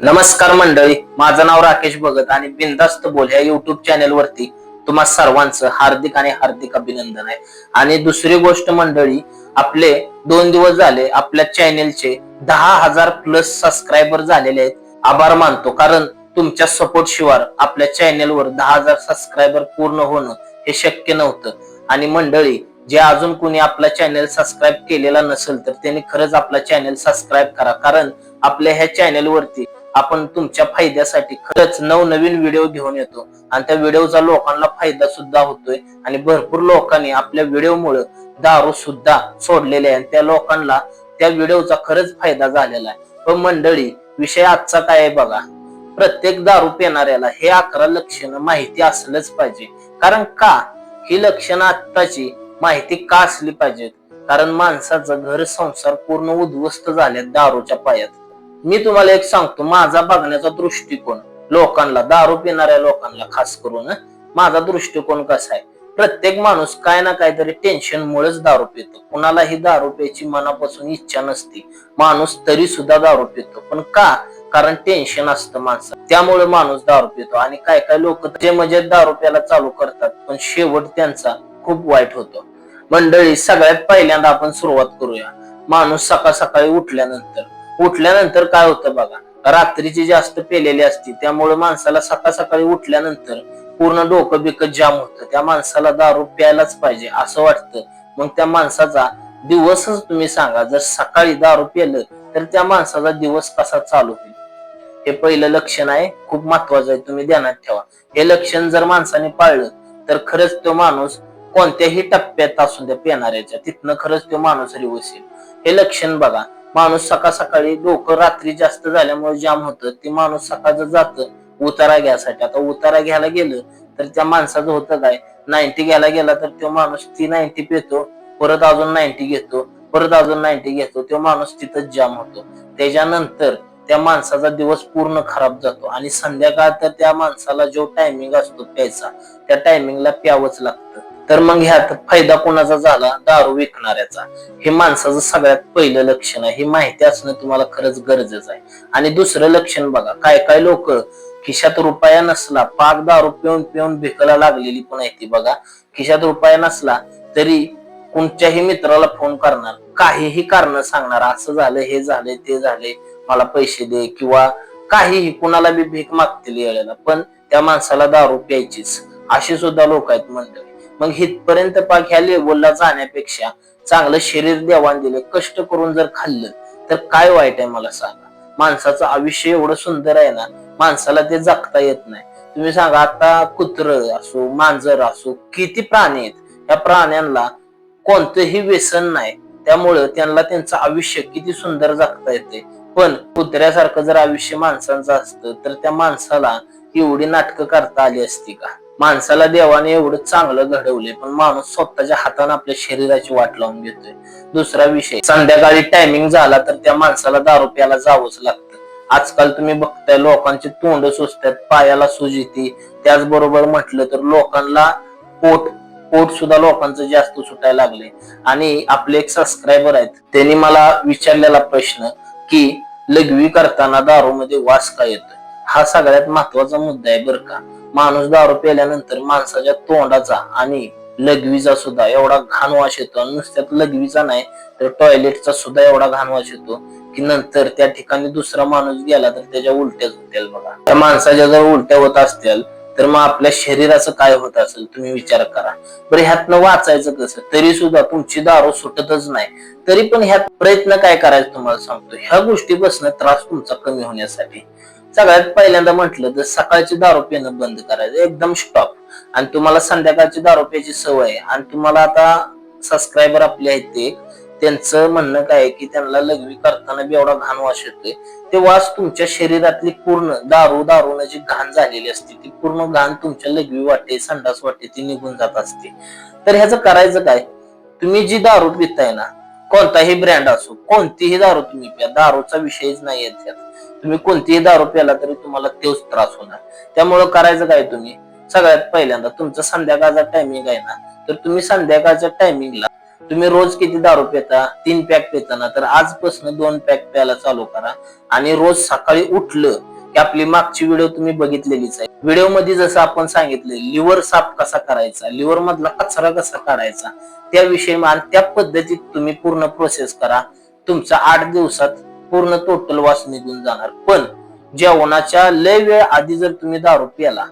नमस्कार मंडळी, माझं नाव राकेश भगत आणि बिंदास्त बोल या युट्यूब चॅनल वरती तुम्हा सर्वांचं हार्दिक आणि हार्दिक अभिनंदन आहे। आणि दुसरी गोष्ट मंडळी, आपले 2 दिवस झाले आपल्या चॅनेलचे 10,000 प्लस सबस्क्रायबर झालेले आहेत। आभार मानतो, कारण तुमच्या सपोर्ट शिवाय आपल्या चॅनेलवर 10,000 सबस्क्रायबर पूर्ण होणं हे शक्य नव्हतं। आणि मंडळी, जे अजून कोणी आपला चॅनल सबस्क्राईब केलेला नसेल तर त्यांनी खरंच आपला चॅनल सबस्क्राईब करा, कारण आपल्या ह्या चॅनल वरती आपण तुमच्या फायद्यासाठी खरंच नवनवीन व्हिडिओ घेऊन येतो आणि त्या व्हिडिओचा लोकांना फायदा सुद्धा होतोय। आणि भरपूर लोकांनी आपल्या व्हिडिओमुळे दारू सुद्धा सोडलेले आहे, त्या लोकांना त्या व्हिडिओचा खरंच फायदा झालेला आहे। पण मंडळी, विषय आजचा काय आहे बघा, प्रत्येक दारू पिणाऱ्याला हे 11 लक्षणं माहिती असलंच पाहिजे। कारण का ही लक्षणं आत्ताची माहिती का असली पाहिजेत? कारण माणसाचं घर संसार पूर्ण उद्ध्वस्त झाले दारूच्या पायात। मी तुम्हाला एक सांगतो, माझा बघण्याचा दृष्टिकोन लोकांना, दारू पिणाऱ्या लोकांना खास करून माझा दृष्टिकोन कसा आहे, प्रत्येक माणूस काय ना काहीतरी टेन्शन मुळेच दारू पितो। कुणालाही दारू प्यायची मनापासून इच्छा नसते, माणूस तरी सुद्धा दारू पितो। पण का? कारण टेन्शन असतं माणसात, त्यामुळे माणूस दारू पितो। आणि काय काय लोक जे म्हणजे दारू प्यायला चालू करतात, पण शेवट त्यांचा खूप वाईट होतो। मंडळी, सगळ्यात पहिल्यांदा आपण सुरुवात करूया। माणूस सकाळ सकाळी उठल्यानंतर काय होतं बघा, रात्रीची जास्त पेलेली असते, त्यामुळे माणसाला सकाळ सकाळी उठल्यानंतर पूर्ण डोकं बिकं जाम होतं, त्या माणसाला दारू प्यायलाच पाहिजे असं वाटतं। मग त्या माणसाचा दिवसच तुम्ही सांगा, जर सकाळी दारू प्यायलं तर त्या माणसाचा दिवस कसा चालू होईल? हे पहिलं लक्षण आहे, खूप महत्वाचं आहे, तुम्ही ध्यानात ठेवा। हे लक्षण जर माणसाने पाळलं तर खरंच तो माणूस कोणत्याही टप्प्यात असू द्या पिणाऱ्याच्या, तिथनं खरंच तो माणूस रिवर्स येईल। हे लक्षण बघा, माणूस सकाळ सकाळी डोकं रात्री जास्त झाल्यामुळे जाम होतं, ते माणूस सकाळचं जातं उतारा घ्यायसाठी। आता उतारा घ्यायला गेलं तर त्या माणसाचं होतं काय, 90 घ्यायला गेला तर तो माणूस ती 90 पितो, परत अजून 90 घेतो, परत अजून 90 घेतो, तो माणूस तिथंच जाम होतो। त्याच्यानंतर त्या माणसाचा दिवस पूर्ण खराब जातो आणि संध्याकाळ तर त्या माणसाला जो टायमिंग असतो प्यायचा, त्या टायमिंगला प्यावंच लागतं। तर मग ह्यात फायदा कोणाचा झाला? दारू विकणाऱ्याचा। हे माणसाचं सगळ्यात पहिलं लक्षण आहे, हे माहिती असणं तुम्हाला खरंच गरजेचं आहे। आणि दुसरं लक्षण बघा, काय काय लोक खिशात रुपया नसला, पाक दारू पिऊन पिऊन भिकायला लागलेली पण आहे ती बघा। खिशात रुपया नसला तरी कोणत्याही मित्राला फोन करणार, काहीही कारण सांगणार, असं झालं, हे झाले, ते झाले, मला पैसे दे, किंवा काहीही कुणाला बी भीक मागतील यायला, पण त्या माणसाला दारू प्यायचीच, अशी सुद्धा लोक आहेत मंडळी। मग हितपर्यंत पाक ह्या लेवलला जाण्यापेक्षा चांगलं शरीर देवाण दिले, कष्ट करून जर खाल्लं तर काय वाईट आहे मला सांगा? माणसाचं आयुष्य एवढं सुंदर आहे ना, माणसाला ते जगता येत नाही। तुम्ही सांगा, आता कुत्रं असो, मांजर असो, किती प्राणी आहेत, या प्राण्यांना कोणतंही व्यसन नाही, त्यामुळं त्यांना त्यांचं आयुष्य किती सुंदर जगता येते। पण कुत्र्यासारखं जर आयुष्य माणसांचं असतं तर त्या माणसाला एवढी नाटकं करता आली असती का? माणसाला देवाने एवढं चांगलं घडवले, पण माणूस स्वतःच्या हाताने आपल्या शरीराची वाट लावून घेतोय। दुसरा विषय, संध्याकाळी टायमिंग झाला तर त्या माणसाला दारू प्यायला जावंच लागतं। आजकाल तुम्ही बघताय, लोकांची तोंड सुजतात, पायाला सूज येते, त्याचबरोबर म्हटलं तर लोकांना पोट पोट सुद्धा लोकांचं जास्त सुटायला लागले। आणि आपले एक सबस्क्रायबर आहेत, त्यांनी मला विचारलेला प्रश्न की लघवी करताना दारू मध्ये वास का येतोय? हा सगळ्यात महत्वाचा मुद्दा आहे बरं का। माणूस दारू प्यायल्यानंतर माणसाच्या तोंडाचा आणि लघवीचा सुद्धा एवढा घाण वास येतो, आणि नुसत्यात लघवीचा नाही तर टॉयलेटचा सुद्धा एवढा घाण वास येतो की नंतर त्या ठिकाणी दुसरा माणूस गेला तर त्याच्या उलट्याच होतील बघा। त्या माणसाच्या जर उलट्या होत असतील तर मग आपल्या शरीराचं काय होत असेल तुम्ही विचार करा बरं। ह्यातनं वाचायचं कसं? तरी सुद्धा तुमची दारू सुटतच नाही, तरी पण ह्यात प्रयत्न काय करायचं तुम्हाला सांगतो। ह्या गोष्टीपासून त्रास तुमचा कमी होण्यासाठी सगळ्यात पहिल्यांदा म्हटलं तर सकाळची दारू पिणं बंद करायचं, एकदम स्टॉप। आणि तुम्हाला संध्याकाळची दारू प्यायची सवय आहे, आणि तुम्हाला आता सबस्क्रायबर आपले आहेत ते, त्यांचं म्हणणं काय आहे की त्यांना लघवी करताना बी एवढा घाण वास येतोय, ते वास तुमच्या शरीरातली पूर्ण दारूने जी घाण झालेली असते ती पूर्ण घाण तुमच्या लघवी वाटे, संडास वाटे ती निघून जात असते। तर ह्याचं करायचं काय? तुम्ही जी दारू पिताय ना, कोणताही ब्रँड असो, कोणतीही दारू तुम्ही प्या, दारूचा विषयच नाही येत, तुम्ही कोणतीही दारू प्याला तरी तुम्हाला तोच त्रास होणार। त्यामुळे करायचं काय, तुम्ही सगळ्यात पहिल्यांदा तुमचा संध्याकाळचा टायमिंग आहे ना, तर तुम्ही संध्याकाळच्या टायमिंगला तुम्ही रोज किती दारू पिता? 3 पॅक पिता ना, तर आजपासून 2 पॅक प्यायला चालू करा. आणि रोज सकाळी उठलं की, आपली मागची व्हिडिओ तुम्ही बघितलेलीच आहे. व्हिडिओ मध्ये जसं आपण सांगितलं लिव्हर साफ कसा करायचा, लिव्हर मधला कचरा कसा काढायचा, त्याविषयी आणि त्या पद्धतीत तुम्ही पूर्ण प्रोसेस करा. तुमचा 8 दिवसात पूर्ण टोटल वास निघून जाणार. पण जेवणाच्या लय वेळ आधी जर तुम्ही दारू प्याला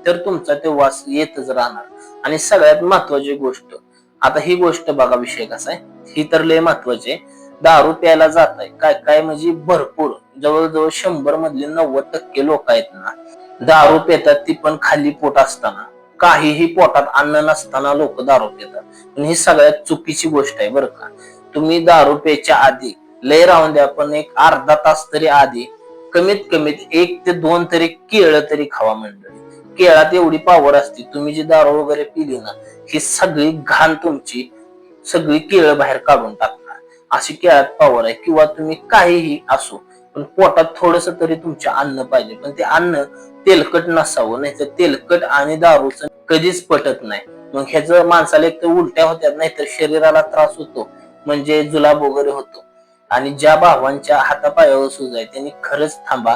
तर तुमचा ते वास येतच राहणार. आणि सगळ्यात महत्वाची गोष्ट, आता ही गोष्ट बघा विषय कसा आहे, ही तर लय महत्वाची आहे. दारू प्यायला जात आहे काय काय म्हणजे भरपूर, जवळजवळ 100 मधले 90% लोक आहेत ना दारू पितात, ती पण खाली पोट असताना, काहीही पोटात अन्न नसताना लोक दारू पितात. पण ही सगळ्यात चुकीची गोष्ट आहे बरं का. तुम्ही दारू प्यायच्या आधी लय राहून द्या, पण एक अर्धा तास तरी आधी कमीत कमीत 1 ते 2 तरी केळं तरी खावा मंडळी. केळात एवढी पावर असते, तुम्ही जी दारू वगैरे पिली ना, ही सगळी घाण तुमची सगळी केळं बाहेर काढून टाकणार, अशी केळात पावर आहे. किंवा तुम्ही काहीही असो, पण पोटात थोडस तरी तुमचे अन्न पाहिजे, पण ते अन्न तेलकट नसावं, नाही तर तेलकट आणि दारूचं कधीच पटत नाही. मग ह्याच माणसाला एक तर उलट्या होत्यात, नाहीतर शरीराला त्रास होतो, म्हणजे जुलाब वगैरे होतो. आणि ज्या भावांच्या हातापायावर सूज आहे त्यांनी खरंच थांबा,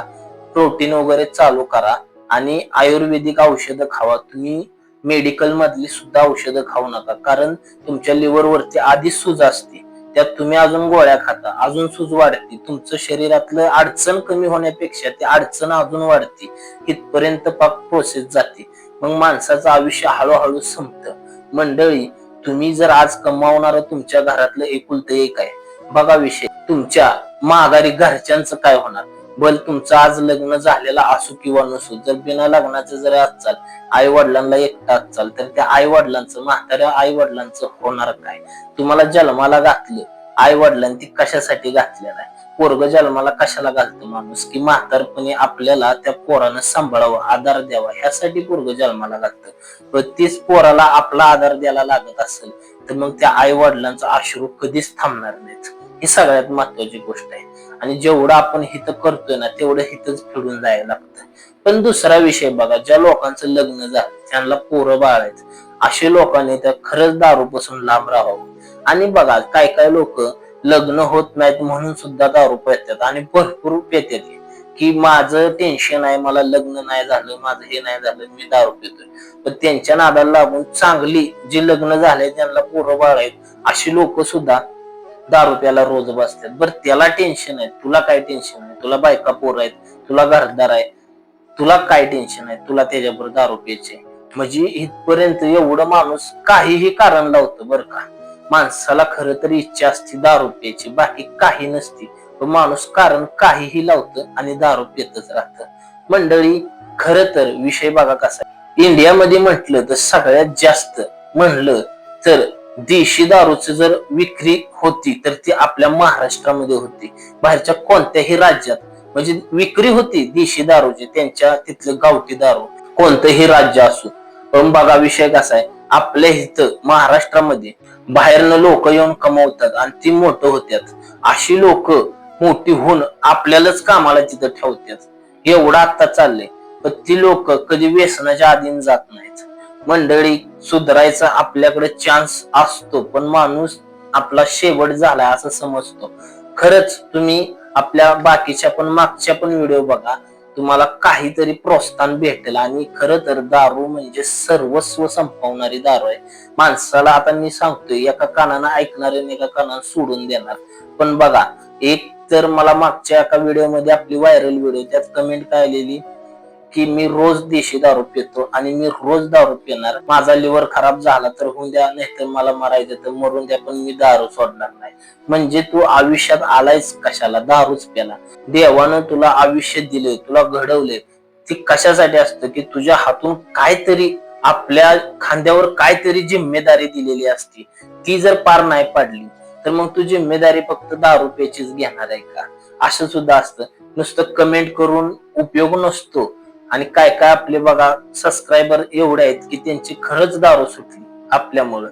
प्रोटीन वगैरे चालू करा आणि आयुर्वेदिक औषधं खावा. तुम्ही मेडिकल मधली सुद्धा औषधं खाऊ नका, कारण तुमच्या लिव्हर वरती आधीच सूज असते, त्यात तुम्ही अजून गोळ्या खाता, अजून सूज वाढते. तुमचं शरीरातलं अडचण कमी होण्यापेक्षा ती अडचण अजून वाढते, इथपर्यंत पाक प्रोसेस जाते. मग माणसाचं आयुष्य हळूहळू संपतं. मंडळी, तुम्ही जर आज कमावणार तुमच्या घरातलं एकुलतं एक आहे, बघा विषय तुमच्या माघारी घरच्यांचं काय होणार. बल तुमचं आज लग्न झालेलं असो किंवा नसो, जर बिना लग्नाचं जर आजचाल आई वडिलांना एकटा आजचाल, तर त्या आई वडिलांचं, म्हाताऱ्या आई वडिलांचं होणार काय. तुम्हाला जन्माला घातलं आई वडिलांनी, ती कशासाठी घातलेलं आहे. पोरग जन्माला कशाला घालतं माणूस, की म्हातारपणी आपल्याला त्या पोरानं सांभाळावं, आधार द्यावा, ह्यासाठी पोरग जन्माला घालतं. पण तीच पोराला आपला आधार द्यायला लागत असेल तर मग त्या आई वडिलांचा अश्रू कधीच थांबणार नाहीत. ही सगळ्यात महत्वाची गोष्ट आहे. आणि जेवढं आपण हित करतोय ना, तेवढं हितच फिरून जायला लागतं. पण दुसरा विषय बघा, ज्या लोकांचं लग्न झालं, त्यांना पोरं बाळ आहेत, असे लोकांनी तर खरंच दारूपासून लांब राहावं. आणि बघा काय काय लोक लग्न होत नाहीत म्हणून सुद्धा दारू पितात आणि भरपूर पितात, की माझं टेन्शन आहे, मला लग्न नाही झालं, माझं हे नाही झालं, मी दारू पितोय. पण त्यांच्या नादाला लागून चांगली जी लग्न झाले, त्यांना पोरं बाळ आहेत, अशी लोक सुद्धा दारू प्यायला रोज बसतात. बरं त्याला टेन्शन आहे, तुला काय टेन्शन आहे? तुला बायका पोर आहेत, तुला घरदार आहे, तुला काय टेन्शन आहे? तुला त्याच्याबरोबर दारू प्यायचे. म्हणजे इथपर्यंत एवढं माणूस काहीही कारण लावतो बरं का. माणसाला खरं तर इच्छा असते दारू प्यायची, बाकी काही नसती, पण माणूस कारण काहीही लावतं आणि दारू पितच राहतं. मंडळी, खरं तर विषय बघा कसा आहे. इंडियामध्ये म्हटलं तर सगळ्यात जास्त म्हणलं तर देशी दारूची जर विक्री होती तर ती आपल्या महाराष्ट्रामध्ये होती. बाहेरच्या कोणत्याही राज्यात म्हणजे विक्री होती देशी दारूची, त्यांच्या तिथलं गावठी दारू, कोणतंही राज्य असो. पण बघा विषय कसा आहे, आपल्या इथं महाराष्ट्रामध्ये बाहेरनं लोक येऊन कमवतात आणि ती मोठं होत्यात. अशी लोक मोठी होऊन आपल्यालाच कामाला तिथं ठेवतात. एवढं आता चाललंय. पण ती लोक कधी व्यसनाच्या अधीन जात नाहीत. मंडळी, सुधारायचा आपल्याकडे चान्स असतो, पण माणूस आपला शेवट झालाय असं समजतो. खरंच तुम्ही आपल्या बाकीच्या पण मागच्या पण व्हिडिओ बघा, तुम्हाला काहीतरी प्रोत्साहन भेटेल. आणि खरं तर दारू म्हणजे सर्वस्व संपवणारी दारू आहे. माणसाला आता मी सांगतोय, एका कानानं ऐकणार आणि एका कानानं सोडून देणार. पण बघा, एक तर मला मागच्या एका व्हिडिओ मध्ये, आपली व्हायरल व्हिडिओ, त्यात कमेंट काय आलेली की मी रोज देशी दारू पितो आणि मी रोज दारू पिणार, माझा लिव्हर खराब झाला तर होऊन द्या, नाहीतर मला मरायचं तर मरून द्या, पण मी दारू सोडणार नाही. म्हणजे तू आयुष्यात आलायच कशाला? दारूच प्याला. देवानं तुला आयुष्य दिले, तुला घडवले, ती कशासाठी असतं की तुझ्या हातून काहीतरी, आपल्या खांद्यावर काहीतरी जिम्मेदारी दिलेली असती. ती जर पार नाही पाडली तर मग तू जिम्मेदारी फक्त दारू प्यायचीच घेणार आहे का? असं सुद्धा असतं. नुसतं कमेंट करून उपयोग नसतो. आणि काय काय आपले बघा सबस्क्रायबर एवढे आहेत की त्यांची खरंच दारू सुटली आपल्यामुळं.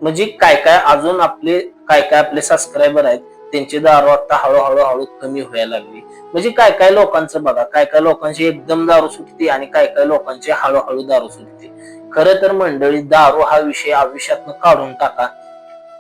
म्हणजे काय काय अजून आपले काय काय आपले सबस्क्रायबर आहेत, त्यांची दारू आता हळूहळू कमी व्हायला लागली. म्हणजे काय काय लोकांचं बघा, काय काय लोकांची एकदम दारू सुटते आणि काय काय लोकांची हळूहळू दारू सुटते. खरं तर मंडळी, दारू हा विषय आयुष्यातनं काढून टाका.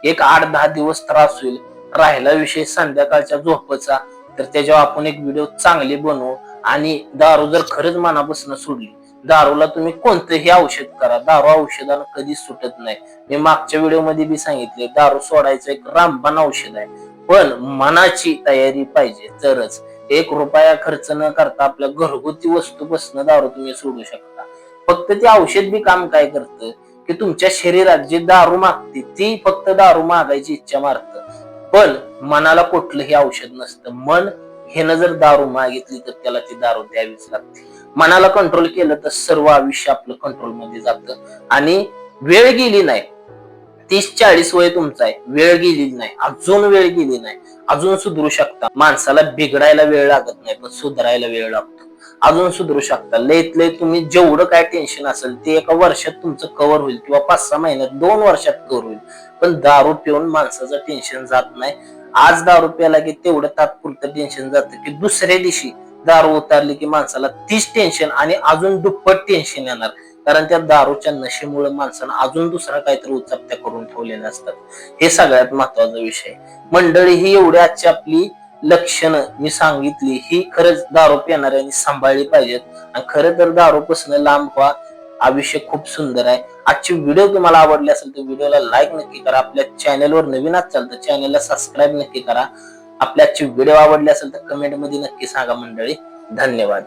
एक 8-10 दिवस त्रास होईल. राहिला विषय संध्याकाळच्या झोपचा, तर त्याच्यावर आपण एक व्हिडिओ चांगली बनवू. आणि दारू जर खरंच मनापासून सोडली, दारूला तुम्ही कोणतंही औषध करा, दारू औषधानं कधीच सुटत नाही. मी मागच्या व्हिडिओ मध्ये बी सांगितले, दारू सोडायचं एक रामबाण औषध आहे, पण मनाची तयारी पाहिजे तरच. 1 रुपया खर्च न करता आपल्या घरगुती वस्तूपासून दारू तुम्ही सोडू शकता. फक्त ते औषध बी काम काय करतं की तुमच्या शरीरात जी दारू मागते ती फक्त दारू मागायची इच्छा मारतं, पण मनाला कुठलंही औषध नसतं. मन हेनं जर दारू मागितली तर त्याला ती दारू द्यावीच लागते. मनाला कंट्रोल केलं तर सर्व आयुष्य आपलं कंट्रोल मध्ये जातं. आणि वेळ गेली नाही, 30-40 वय तुमचं आहे, वेळ गेलेली नाही, अजून वेळ गेली नाही, अजून सुधरू शकता. माणसाला बिघडायला वेळ लागत नाही, पण सुधारायला वेळ लागतो. अजून सुधरू शकता. लयत लय तुम्ही जेवढं काय टेन्शन असेल ते एका वर्षात तुमचं कव्हर होईल, किंवा 5-6 महिन्यात, 2 वर्षात कव्हर होईल. पण दारू पिऊन माणसाचं टेन्शन जात नाही. आज दारू प्याला की तेवढं तात्पुरतं टेन्शन जातं, की दुसऱ्या दिवशी दारू उतारली की माणसाला 30 टेन्शन आणि अजून दुप्पट टेन्शन येणार. कारण त्या दारूच्या नशेमुळे माणसानं अजून दुसरा काहीतरी उचापत्या करून ठेवलेल्या असतात. हे सगळ्यात महत्वाचा विषय. मंडळी, ही एवढी आजची आपली लक्षणं मी सांगितली, ही खरंच दारू पिणाऱ्यांनी सांभाळली पाहिजेत. आणि खरं तर दारूपासून लांब व्हा. आयुष्य खूप सुंदर आहे. आजची व्हिडिओ तुम्हाला आवडली असेल तर व्हिडिओला लाईक नक्की करा. आपल्या चॅनलवर नवीन असाल तर चॅनलला सबस्क्राईब नक्की करा. आपल्या आजची व्हिडिओ आवडली असेल तर कमेंट मध्ये नक्की सांगा मंडळी. धन्यवाद.